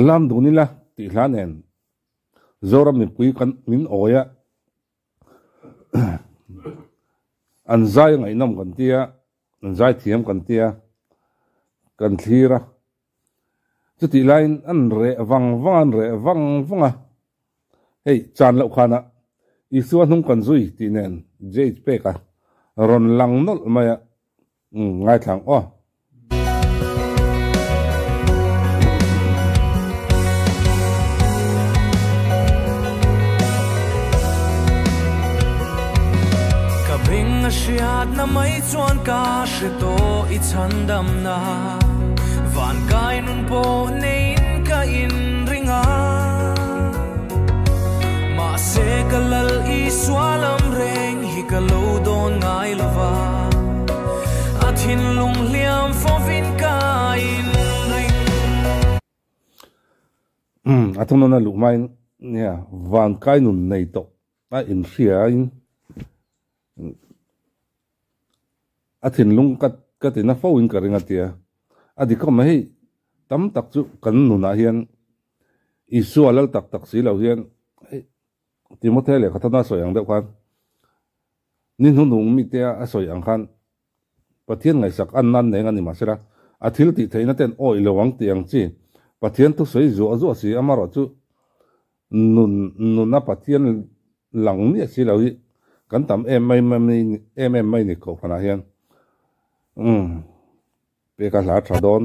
lam dunila ti hlanen zoram ni pui kan min oya an zai ngai nam kan tia an zai thiam kan tia kan thira chuti line an re wang wanga hey chan lo khana isuan hung kan zui ti nen jp ka ron lang nol maya ngai thang o Shiat na mai chuan ka shito I chandam na van kai nun po nein ka in ringa ma se kalal I swalam reng hi kalo don ngai lova athin lung liam fo vin ka in ring atun na lu mai nia van kai nun nei to a in ria in athin lung kat ina phone ka ringa tia adi ko mai tam tak chu kan nu na hian isu alal tak si lo hian Timothy le khatana soyang de khan nin hu nung mi tia a soyang khan pathian ngai sak an nan ne ngani masera athil ti theina ten oi lowang tiang chi pathian tu soi zo si amaro chu nun na pathian lang ni si lo hi kan tam em mai ni ko khana hian pe ka la thadon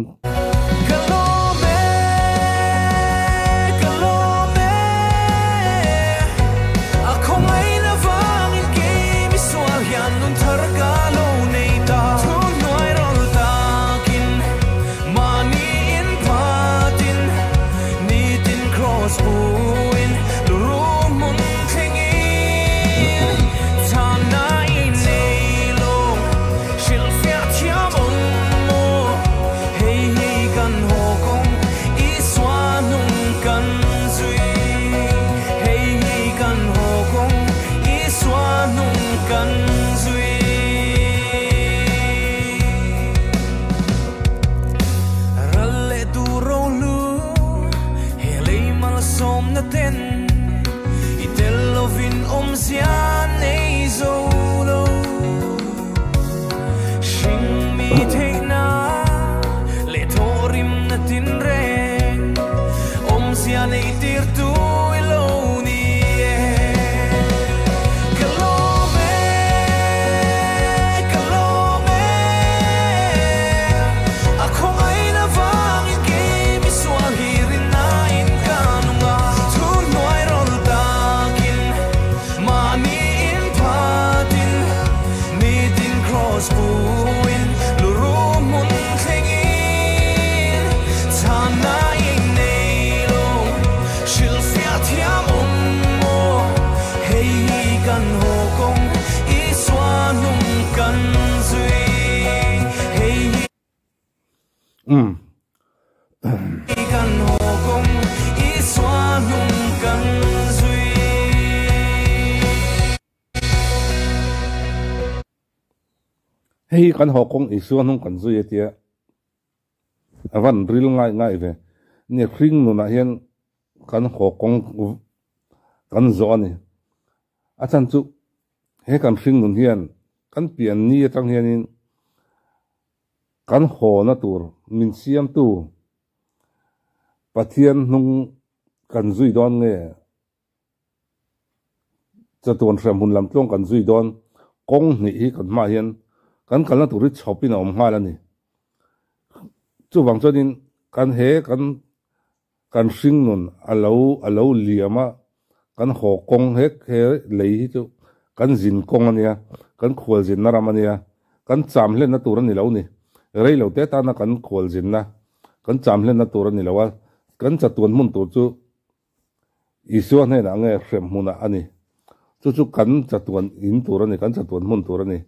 hei kan hokong isuan hung kan zui tia avan ril ngai ve ni khring nu na hian kan hokong kan zo ani achan chu he kan khring nun hian kan pian ni atang hianin kan ho na tur min siam tu pathian nung kan zui don nge chaton ram hun lam tlong kan zui don kong ni hi kan ma hian kan kalna turi chopina omhala ni chu wang chodin kan he kan sing nun alo liama kan ho kong he lei hi chu kan jin kong ania kan khwal jin naramania kan cham hlen na tur ni lo ni rei lo te ta na kan khwal jin na kan cham hlen na tur ni lowa kan chatun mun tur chu isuan he na nge hrem huna ani chu kan chatun in tur ani kan chatun mun tur ani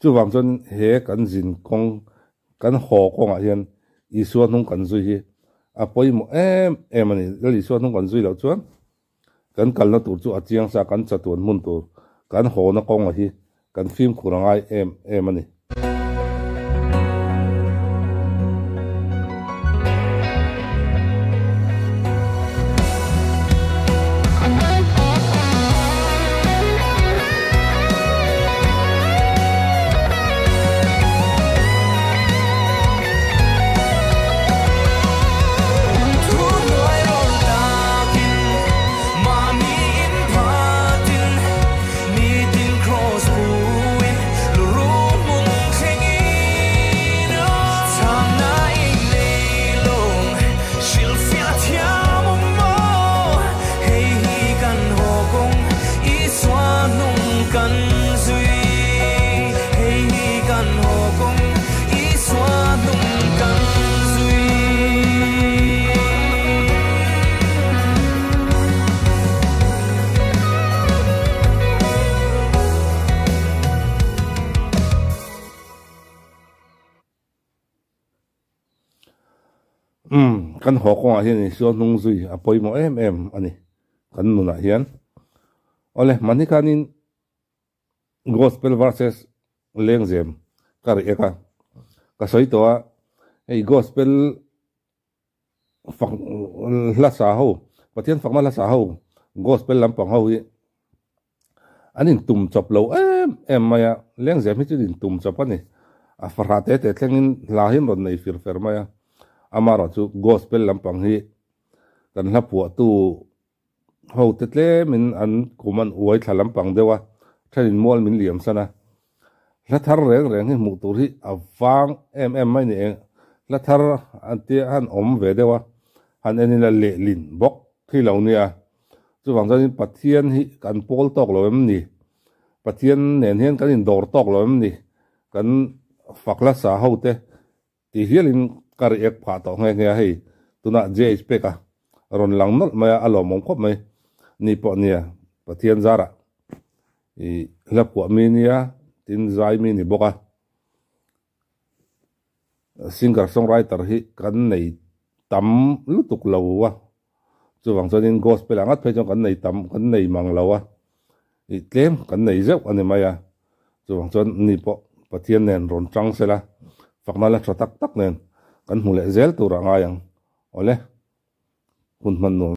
chu wang chon he kan jin kong kan ho kong a hian isuan hung kan zui hi a poimo em ani le isuan hung kan zui lo chuan kan kalna tur chu achiang sa kan chatun mun tur kan ho na kong a hi kan phim khurangai em ani kan ho ko a hian so nung zui a poimo ani kan nuna hian ole mani kanin gospel verses lengzem kar eka ka soi to a ei gospel fak la sa ho pathian fakma la sa ho gospel lampang ho hi anin tum chop lo maya lengzem hi chu din tum chop ani a farate te thlengin la hin ron nei fir maya amaro chu gospel lampang hi kan hla pu tu ho te tle min an kuman uai thla lampang dewa thain mol min liam sana la thar reng hi mu tur hi awang mai ni la thar anti han om ve dewa han enila le lin bok thi lo nia chu wang jani pathian hi kan pol tok lo ni pathian nen hian kan in dor tok lo ni kan fakla sa ho te ti hialin kar ek pha to nge hei tuna jhp ka ron lang not maya alo mong khop mai ni po nia pathian zara i la po mi nia tin zai mi ni boka singer songwriter hi kan nei tam lutuk lawa chu wang chonin gospel angat phe chong kan nei tam kan nei mang lawa i tlem kan nei zeu ani maya chu wang chon ni po pathian nen ron tang sela fakna la thatak tak nen kan hule zel tu ranga yang ole hun man no